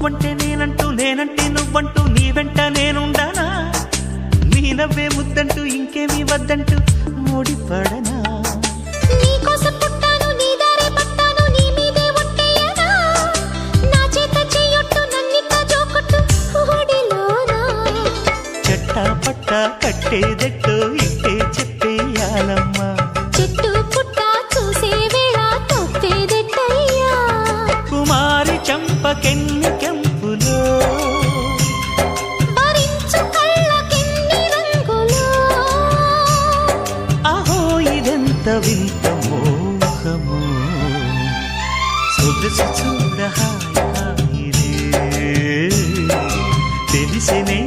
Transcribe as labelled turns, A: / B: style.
A: నువ్వంటే నేనంటూ నేనంటే నువ్వంటూ నీ వెంట నేనుండానా నీ నవ్వే ముద్దంటూ ఇంకేమీ వద్దంటూ ముడిపడనా
B: నీకోసం పుట్టాను నీ దారే పట్టాను నీ మీదే ఒట్టేయనా నా చేత చెయ్యొట్టు నన్నిట్ట జోకొట్టు ఓడిలోనా
A: చెట్టా పట్టా కట్టేదెట్టో ఇట్టే చెప్పేయాలమ్మా
B: చెట్టు పుట్ట చూసే వేళ తప్పేదెట్టయ్యా
A: కుమారి చంపకెన్ని కెంపులో
B: భరించు కళ్ళకెన్ని రంగులో
A: అహో ఇదెంత వింత మోహము సొగసు చూడ హాయిలే తెలిసినే